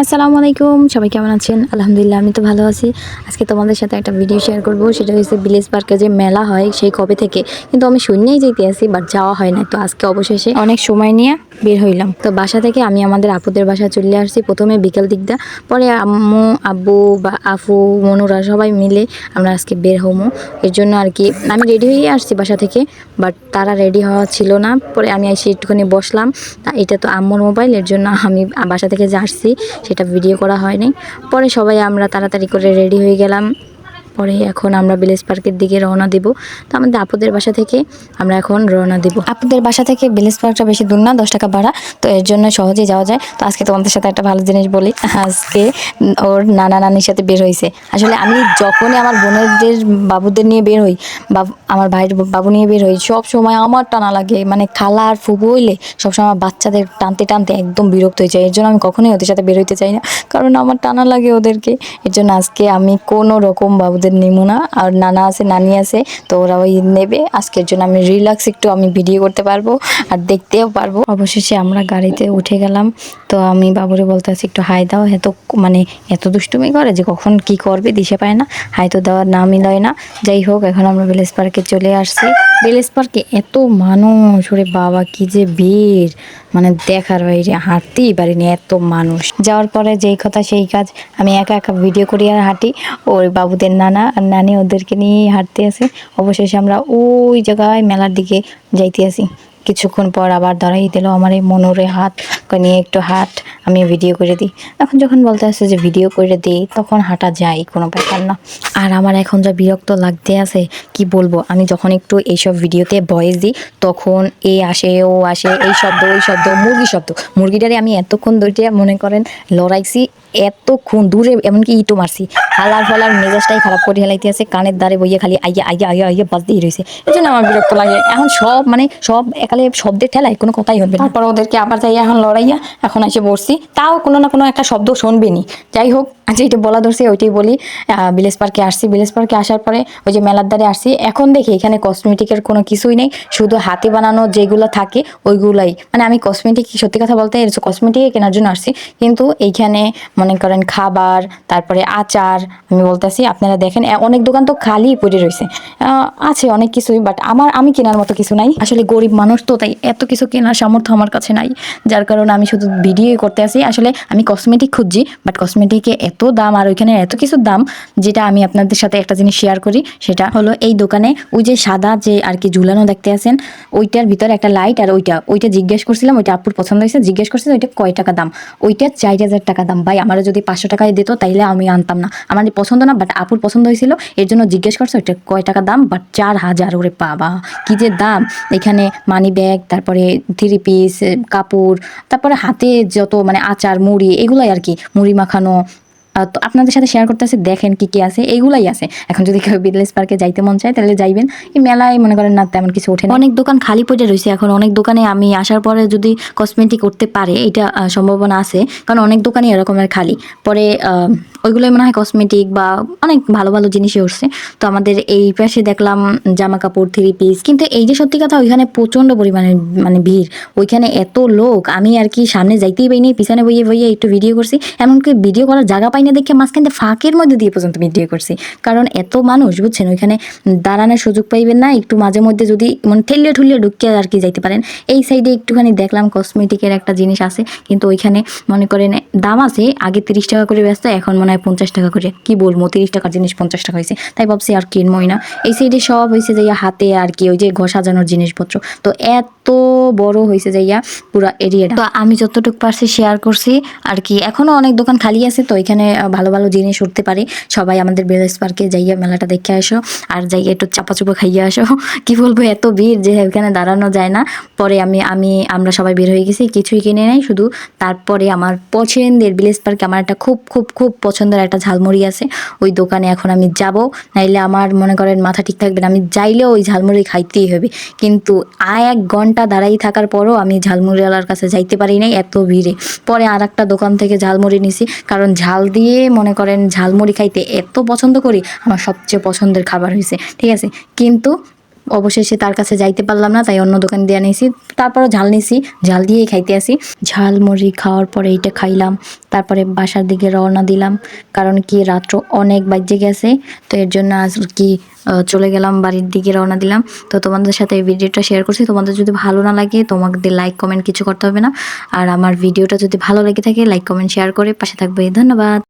আসসালামু আলাইকুম, সবাই কেমন আছেন? আলহামদুলিল্লাহ আমি তো ভালো আছি। আজকে তোমাদের সাথে একটা ভিডিও শেয়ার করব। সেটা হচ্ছে ভিলেজ পার্কে যে মেলা হয় সেই কবে থেকে, কিন্তু আমি শুনেই যেতে আছি বাট যাওয়া হয় না। তো আজকে অবশেষে অনেক সময় নিয়ে বের হইলাম। তো বাসা থেকে আমি আমাদের আপুদের বাসা চলে আসছি প্রথমে বিকেল দিকটা, পরে আম্মু আব্বু বা আফু মনুরা সবাই মিলে আমরা আজকে বের হবো। এর জন্য আর কি আমি রেডি হয়ে আসছি বাসা থেকে, বাট তারা রেডি হওয়া ছিল না। পরে আমি এসে একটুখানি বসলাম। এটা তো আম্মুর মোবাইল, এর জন্য আমি বাসা থেকে যে আসছি সেটা ভিডিও করা হয়নি। পরে সবাই আমরা তাড়াতাড়ি করে রেডি হয়ে গেলাম। পরে এখন আমরা ভিলেজ পার্কের দিকে রওনা দিব। তো আমাদের আপুদের বাসা থেকে আমরা এখন রওনা দিব। আপুদের বাসা থেকে ভিলেজ পার্কটা বেশি দূর না, 10 টাকা ভাড়া, তো এর জন্য সহজেই যাওয়া যায়। তো আজকে তোমাদের সাথে একটা ভালো জিনিস বলি, আজকে ওর নানা নানির সাথে বের হয়েছে। আসলে আমি যখনই আমার বোনেদের বাবুদের নিয়ে বের হই বা আমার ভাইয়ের বাবু নিয়ে বের হই, সব সময় আমার টানা লাগে। মানে খালা আর ফুবু হইলে সবসময় আমার বাচ্চাদের টানতে টানতে একদম বিরক্ত হয়ে যায়। এর জন্য আমি কখনোই ওদের সাথে বের হইতে চাই না, কারণ আমার টানা লাগে ওদেরকে। এর জন্য আজকে আমি কোনো রকম বাবুদের নিমু না। আর নানা আছে নানি আছে, তো ওরা ওই নেবে। আজকের জন্য আমি রিল্যাক্স একটু আমি ভিডিও করতে পারবো আর দেখতেও পারবো। অবশেষে আমরা গাড়িতে উঠে গেলাম। তো আমি বাবুরে বলতে আছি একটু হাই দাও। মানে এত দুষ্টুমি করে যে কখন কি করবে দিশে পায় না, হাই তো দেওয়ার নামই লয় না। যাই হোক, এখন আমরা ভিলেজ পার্কে চলে আসছি। ভিলেজ পার্কে এত মানুষ, ওরে বাবা কি যে ভিড়, মানে দেখার বাইরে, হাঁটতেই পারিনি এত মানুষ। যাওয়ার পরে যেই কথা সেই কাজ, আমি একা একা ভিডিও করি আর হাঁটি। ওর বাবুদের নানা আর নানি ওদেরকে নিয়ে হাঁটতে আছে। অবশেষে আমরা ওই জায়গায় মেলার দিকে যাইতে আসি। কিছুক্ষণ পর আবার দাঁড়াই দিল আমার এই মনোরে হাত নিয়ে, একটু হাঁট, আমি ভিডিও করে দিই। এখন যখন বলতে আসছে যে ভিডিও করে দিই, তখন হাঁটা যায়, কোনো ব্যাপার না। আর আমার এখন যা বিরক্ত লাগতে আছে কি বলবো, আমি যখন একটু এইসব ভিডিওতে ভয়েস দিই তখন এ আসে ও আসে, এই শব্দ ওই শব্দ, মুরগি শব্দ। মুরগিটারে আমি এতক্ষণ ধরে মনে করেন লড়াইছি, এতক্ষণ দূরে এমনকি ইটো মারছি। হালার ফলার মেজাজটাই খারাপ করে হেলাইতে আছে, কানের দ্বারে বইয়ে খালি আইয়া আইয়া আইয়া আইয়া বাজতেই রয়েছে। এই জন্য আমার বিরক্ত লাগে। এখন সব মানে সব একালে শব্দের ঠেলায় কোনো কথাই হবে না। তারপর ওদেরকে আবার যাইয়া এখন লড়াইয়া এখন এসে বসছি, তাও কোনো না কোনো একটা শব্দ শুনবেনি। যাই হোক, আচ্ছা এটা বলা ধরছে ওইটাই বলি। ভিলেজ পার্কে আসছি, ভিলেজ পার্কে আসার পরে ওই যে মেলার দ্বারে আসছি। এখন দেখি এখানে কসমেটিকের কোনো কিছুই নেই, শুধু হাতে বানানো যেগুলো থাকে ওইগুলাই। মানে আমি কসমেটিক, সত্যি কথা বলতে কসমেটিক কেনার জন্য আসছি, কিন্তু এইখানে মনে করেন খাবার, তারপরে আচার, আমি বলতেছি আপনারা দেখেন অনেক দোকান তো খালি পড়ে রয়েছে। আছে অনেক কিছুই, বাট আমি কেনার মতো কিছু নাই। আসলে গরিব মানুষ তো, তাই এত কিছু কেনার সামর্থ্য আমার কাছে নাই, যার কারণে আমি শুধু ভিডিও করতে আসি। আসলে আমি কসমেটিক খুঁজছি, বাট কসমেটিকে এত দাম আর ওইখানে এত কিছু দাম। যেটা আমি আপনাদের সাথে একটা জিনিস শেয়ার করি, সেটা হলো এই দোকানে ওই যে সাদা যে আর কি ঝুলানো দেখতে আছেন, ওইটার ভিতরে একটা লাইট, আর ওইটা জিজ্ঞেস করছিলাম, ওইটা আপুর পছন্দ হয়েছে, জিজ্ঞেস করছিলাম ওইটা কয় টাকা দাম। ওইটা 4000 টাকা দাম। ভাই আমারও যদি 500 টাকায় দিত তাইলে আমি আনতাম না, আমার পছন্দ না, বাট আপুর পছন্দ হয়েছিল এর জন্য জিজ্ঞেস করছে ওইটা কয় টাকা দাম। বাট 4000, ওরে বাবা কি যে দাম। এখানে মানি ব্যাগ, তারপরে 3 পিস কাপড়, তারপরে হাতে যত মানে আচার মুড়ি এগুলাই আর কি, মুড়ি মাখানো। তো আপনাদের সাথে শেয়ার করতেছে, দেখেন কি কি আছে, এইগুলাই আছে। এখন যদি কেউ ভিলেজ পার্কে যাইতে মন চায় তাহলে যাইবেন। এই মেলায় মনে করেন না তেমন কিছু ওঠে না, অনেক দোকান খালি পড়ে রয়েছে। এখন অনেক দোকানে আমি আসার পরে যদি কসমেটিক করতে পারে, এটা সম্ভাবনা আছে, কারণ অনেক দোকানই এরকমের খালি পরে। ওইগুলোই মনে হয় কসমেটিক বা অনেক ভালো ভালো জিনিসই উঠছে। তো আমাদের এই পাশে দেখলাম জামা কাপড় 3 পিস, কিন্তু এই যে সত্যি কথা ওইখানে প্রচন্ড পরিমাণে মানে ভিড়, ওইখানে এত লোক আমি আর কি সামনে যাইতেই পাইনি, পিছনে বইয়ে বইয়ে একটু ভিডিও করছি। এমনকি ভিডিও করার জায়গা পাই না দেখে মাঝখানে ফাঁকের মধ্যে দিয়ে পর্যন্ত ভিডিও করছি, কারণ এত মানুষ বুঝছেন। ওইখানে দাঁড়ানোর সুযোগ পাইবেন না, একটু মাঝে মধ্যে যদি মানে ঠেলিয়ে ঠুলিয়ে ঢুকিয়ে আর কি যাইতে পারেন। এই সাইডে একটুখানি দেখলাম কসমেটিকের একটা জিনিস আছে, কিন্তু ওইখানে মনে করেন দাম আছে, আগে 30 টাকা করে ব্যস্ত, এখন মনে হয় 50 টাকা করে। কি বলবো, 30 টাকার জিনিস 50 টাকা হয়েছে, তাই ভাবছি আর কিনবই না। এই সাইডে সব হয়েছে যাইয়া হাতে আর কি ওই যে ঘর সাজানোর জিনিসপত্র, তো এত বড় হয়েছে যাইয়া পুরা এরিয়াটা। তো আমি যতটুকু পারছি শেয়ার করছি আর কি। এখনো অনেক দোকান খালি আছে, তো এখানে ভালো ভালো জিনিস উঠতে পারে। সবাই আমাদের ভিলেজ পার্কে যাইয়া মেলাটা দেখে আসো, আর যাইয়া একটু চাপা চুপা খাইয়ে আসো। কি বলবো, এত ভিড় যে ওখানে দাঁড়ানো যায় না। পরে আমরা সবাই বের হয়ে গেছি, কিছুই কিনে নাই, শুধু তারপরে আমার পছন্দের ভিলেজ পার্কে আমার একটা খুব খুব খুব পছন্দের একটা ঝালমুড়ি আছে, ওই দোকানে এখন আমি যাব। নাইলে আমার মনে করেন মাথা ঠিক থাকবে না, আমি যাইলেও ওই ঝালমুড়ি খাইতেই হবে। কিন্তু 1 ঘন্টা দাঁড়াই থাকার পরও আমি ঝালমুড়িওয়ালার কাছে যাইতে পারি নাই, এত ভিড়ে। পরে আর একটা দোকান থেকে ঝালমুড়ি নিছি, কারণ ঝাল দিয়ে মনে করেন ঝালমুড়ি খাইতে এত পছন্দ করি, আমার সবচেয়ে পছন্দের খাবার হয়েছে, ঠিক আছে। কিন্তু অবশেষে তার কাছে যাইতে পারলাম না, তাই অন্য দোকান দিয়ে নিয়েছি। তারপরে ঝাল নিয়েছি, ঝাল দিয়েই খাইতে আসি। ঝাল মুড়ি খাওয়ার পরে এইটা খাইলাম, তারপরে বাসার দিকে রওনা দিলাম। কারণ কি রাত্র অনেক বাজে গেছে, তো এর জন্য আজ কি চলে গেলাম, বাড়ির দিকে রওনা দিলাম। তো তোমাদের সাথে এই ভিডিওটা শেয়ার করছি। তোমাদের যদি ভালো না লাগে তোমাদের লাইক কমেন্ট কিছু করতে হবে না। আর আমার ভিডিওটা যদি ভালো লেগে থাকে লাইক কমেন্ট শেয়ার করে পাশে থাকবে। ধন্যবাদ।